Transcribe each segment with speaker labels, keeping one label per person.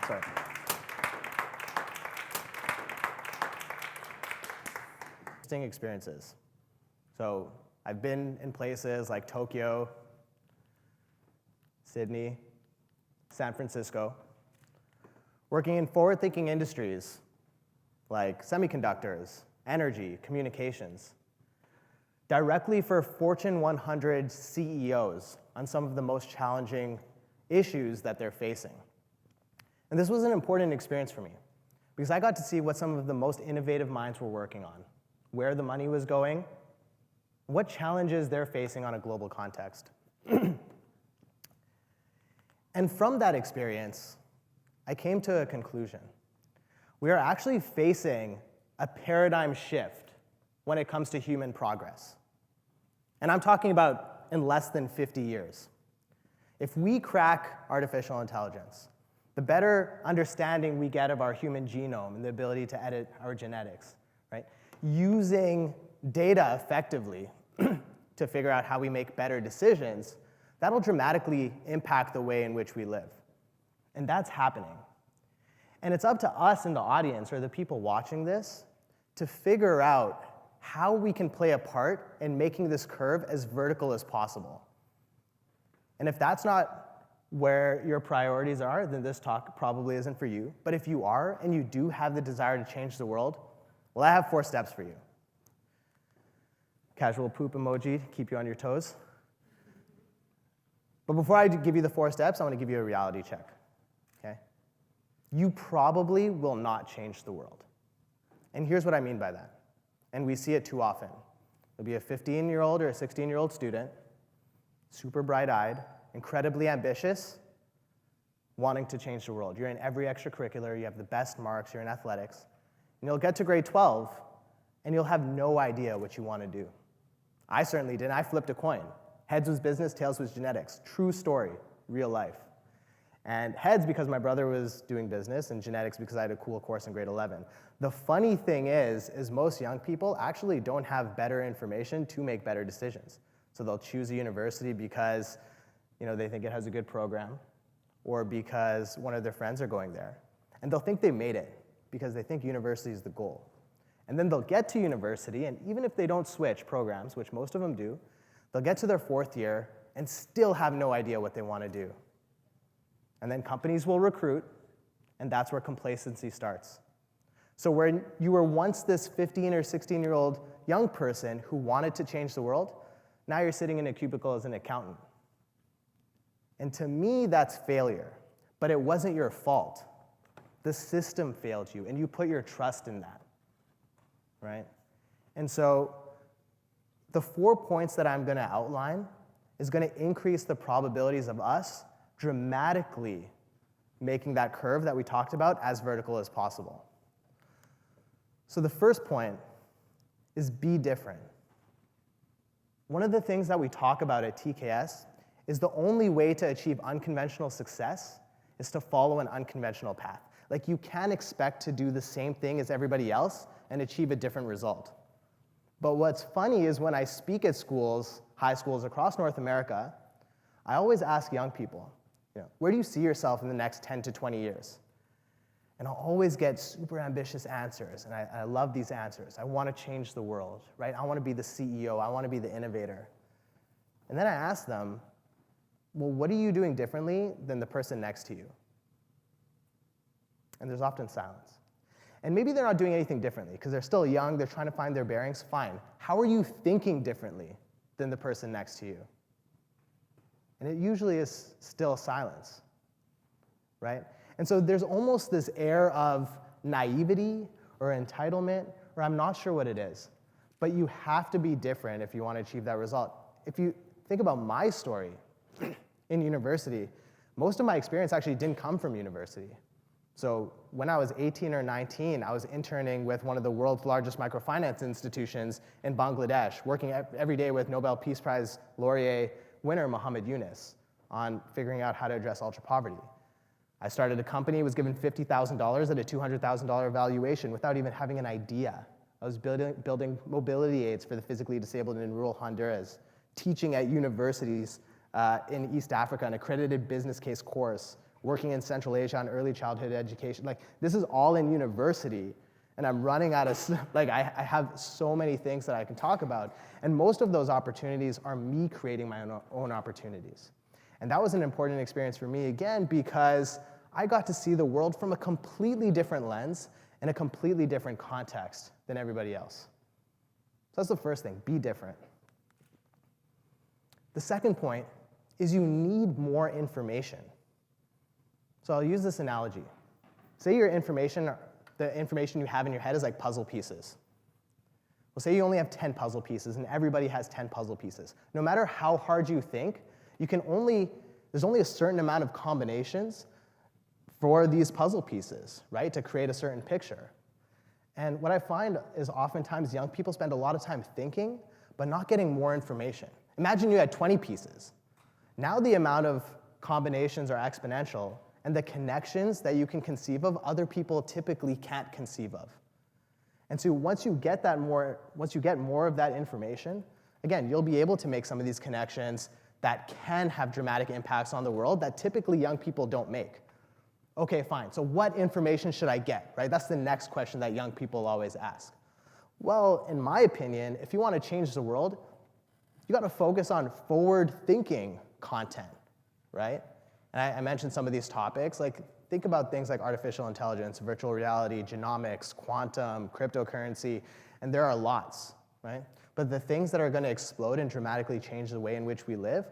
Speaker 1: Sorry. Interesting experiences. So I've been in places like Tokyo, Sydney, San Francisco, working in forward-thinking industries like semiconductors, energy, communications, directly for Fortune 100 CEOs on some of the most challenging issues that they're facing. And this was an important experience for me because I got to see what some of the most innovative minds were working on, where the money was going, what challenges they're facing on a global context. And from that experience, I came to a conclusion. We are actually facing a paradigm shift when it comes to human progress. And I'm talking about in less than 50 years. If we crack artificial intelligence, the better understanding we get of our human genome and the ability to edit our genetics, right? Using data effectively to figure out how we make better decisions, that'll dramatically impact the way in which we live. And that's happening. And it's up to us in the audience, or the people watching this, to figure out how we can play a part in making this curve as vertical as possible. And if that's not where your priorities are, then this talk probably isn't for you. But if you are, and you do have the desire to change the world, well, I have 4 steps for you. Casual poop emoji to keep you on your toes. But before I give you the 4 steps, I want to give you a reality check, okay? You probably will not change the world. And here's what I mean by that. And we see it too often. There'll be a 15-year-old or a 16-year-old student, super bright-eyed, incredibly ambitious, wanting to change the world. You're in every extracurricular, you have the best marks, you're in athletics, and you'll get to grade 12, and you'll have no idea what you want to do. I certainly didn't. I flipped a coin. Heads was business, tails was genetics. True story, real life. And heads because my brother was doing business, and genetics because I had a cool course in grade 11. The funny thing is most young people actually don't have better information to make better decisions. So they'll choose a university because they think it has a good program, or because one of their friends are going there. And they'll think they made it because they think university is the goal. And then they'll get to university, and even if they don't switch programs, which most of them do, they'll get to their 4th year and still have no idea what they want to do. And then companies will recruit, and that's where complacency starts. So where you were once this 15 or 16-year-old young person who wanted to change the world, now you're sitting in a cubicle as an accountant. And to me, that's failure. But it wasn't your fault. The system failed you, and you put your trust in that, right? And so the 4 points that I'm going to outline is going to increase the probabilities of us dramatically making that curve that we talked about as vertical as possible. So the first point is be different. One of the things that we talk about at TKS is the only way to achieve unconventional success is to follow an unconventional path. Like, you can't expect to do the same thing as everybody else and achieve a different result. But what's funny is when I speak at schools, high schools across North America, I always ask young people, where do you see yourself in the next 10 to 20 years? And I'll always get super ambitious answers, and I love these answers. I want to change the world, right? I want to be the CEO. I want to be the innovator. And then I ask them, well, what are you doing differently than the person next to you? And there's often silence. And maybe they're not doing anything differently because they're still young, they're trying to find their bearings. Fine. How are you thinking differently than the person next to you? And it usually is still silence, right? And so there's almost this air of naivety or entitlement, or I'm not sure what it is. But you have to be different if you want to achieve that result. If you think about my story in university, most of my experience actually didn't come from university. So when I was 18 or 19, I was interning with one of the world's largest microfinance institutions in Bangladesh, working every day with Nobel Peace Prize laureate winner Muhammad Yunus on figuring out how to address ultra poverty. I started a company, was given $50,000 at a $200,000 valuation without even having an idea. I was building mobility aids for the physically disabled in rural Honduras, teaching at universities in East Africa, an accredited business case course working in Central Asia on early childhood education. Like, this is all in university, and I'm running out of, like, I have so many things that I can talk about, and most of those opportunities are me creating my own opportunities. And that was an important experience for me, again, because I got to see the world from a completely different lens and a completely different context than everybody else. So that's the first thing, be different. The second point is you need more information. So I'll use this analogy. Say your information, the information you have in your head is like puzzle pieces. Well, say you only have 10 puzzle pieces and everybody has 10 puzzle pieces. No matter how hard you think, there's only a certain amount of combinations for these puzzle pieces, right, to create a certain picture. And what I find is oftentimes young people spend a lot of time thinking, but not getting more information. Imagine you had 20 pieces. Now the amount of combinations are exponential, and the connections that you can conceive of, other people typically can't conceive of. And so once you get more of that information, again, you'll be able to make some of these connections that can have dramatic impacts on the world that typically young people don't make. Okay, fine, so what information should I get, right? That's the next question that young people always ask. Well, in my opinion, if you want to change the world, you got to focus on forward-thinking content, right? And I mentioned some of these topics. Like, think about things like artificial intelligence, virtual reality, genomics, quantum, cryptocurrency, and there are lots, right? But the things that are going to explode and dramatically change the way in which we live,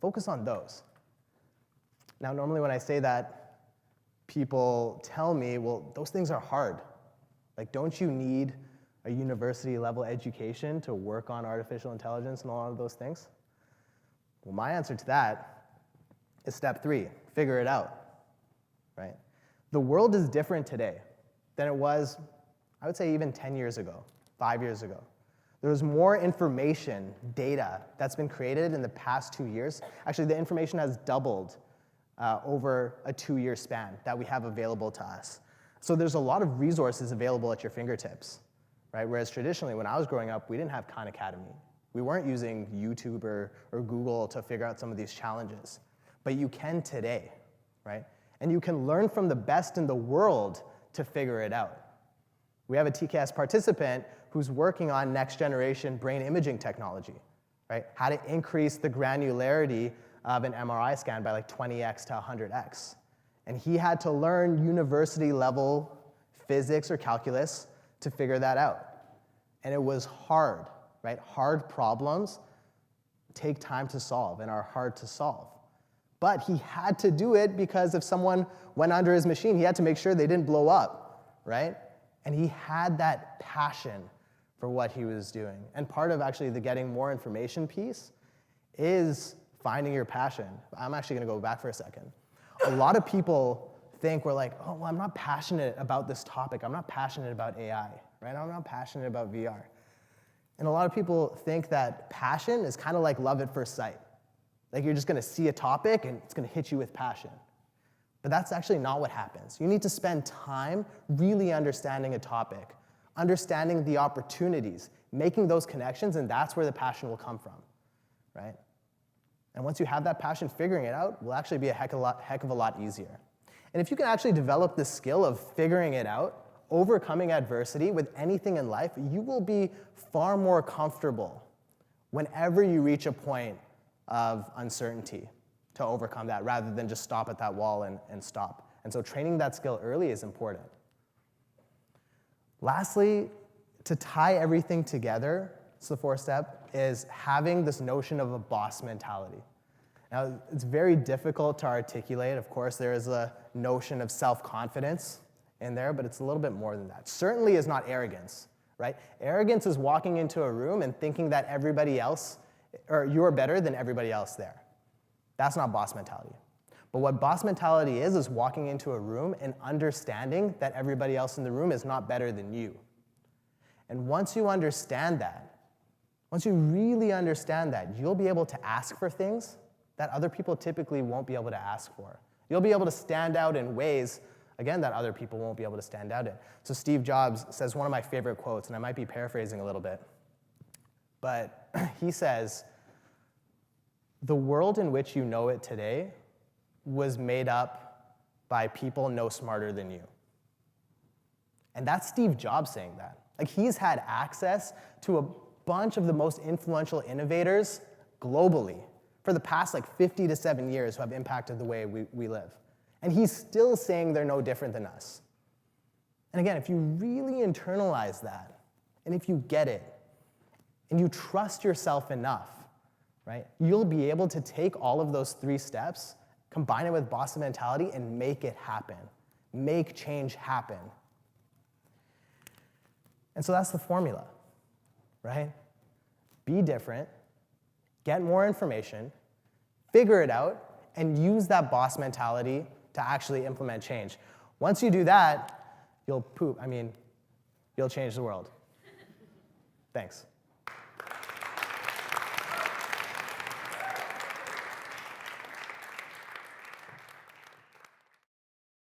Speaker 1: focus on those. Now, normally when I say that, people tell me, well, those things are hard. Like, don't you need a university-level education to work on artificial intelligence and a lot of those things? Well, my answer to that is step 3, figure it out, right? The world is different today than it was, I would say, even 10 years ago, 5 years ago. There's more information, data, that's been created in the past 2 years. Actually, the information has doubled over a 2-year span that we have available to us. So there's a lot of resources available at your fingertips, right? Whereas traditionally, when I was growing up, we didn't have Khan Academy. We weren't using YouTube or Google to figure out some of these challenges. But you can today, right? And you can learn from the best in the world to figure it out. We have a TKS participant who's working on next generation brain imaging technology, right? How to increase the granularity of an MRI scan by like 20x to 100x. And he had to learn university level physics or calculus to figure that out. And it was hard, right? Hard problems take time to solve and are hard to solve. But he had to do it because if someone went under his machine, he had to make sure they didn't blow up, right? And he had that passion for what he was doing. And part of actually the getting more information piece is finding your passion. I'm actually going to go back for a second. A lot of people think we're like, oh, well, I'm not passionate about this topic. I'm not passionate about AI, right? I'm not passionate about VR. And a lot of people think that passion is kind of like love at first sight. Like you're just going to see a topic and it's going to hit you with passion. But that's actually not what happens. You need to spend time really understanding a topic, understanding the opportunities, making those connections, and that's where the passion will come from, right? And once you have that passion, figuring it out will actually be a heck of a lot easier. And if you can actually develop the skill of figuring it out, overcoming adversity with anything in life, you will be far more comfortable whenever you reach a point of uncertainty to overcome that rather than just stop at that wall and stop. And so training that skill early is important. Lastly, to tie everything together, so the 4th step is having this notion of a boss mentality. Now, it's very difficult to articulate. Of course, there is a notion of self-confidence in there, but it's a little bit more than that. Certainly is not arrogance, right? Arrogance is walking into a room and thinking that everybody else, or you're better than everybody else there. That's not boss mentality. But what boss mentality is walking into a room and understanding that everybody else in the room is not better than you. And once you understand that, once you really understand that, you'll be able to ask for things that other people typically won't be able to ask for. You'll be able to stand out in ways, again, that other people won't be able to stand out in. So Steve Jobs says one of my favorite quotes, and I might be paraphrasing a little bit, but he says, "The world in which you know it today was made up by people no smarter than you. And that's Steve Jobs saying that. Like, he's had access to a bunch of the most influential innovators globally for the past 50 to 7 years who have impacted the way we live. And he's still saying they're no different than us. And again, if you really internalize that, and if you get it, and you trust yourself enough, right, you'll be able to take all of those 3 steps, combine it with boss mentality, and make it happen. Make change happen. And so that's the formula, right? Be different, get more information, figure it out, and use that boss mentality to actually implement change. Once you do that, you'll change the world. Thanks.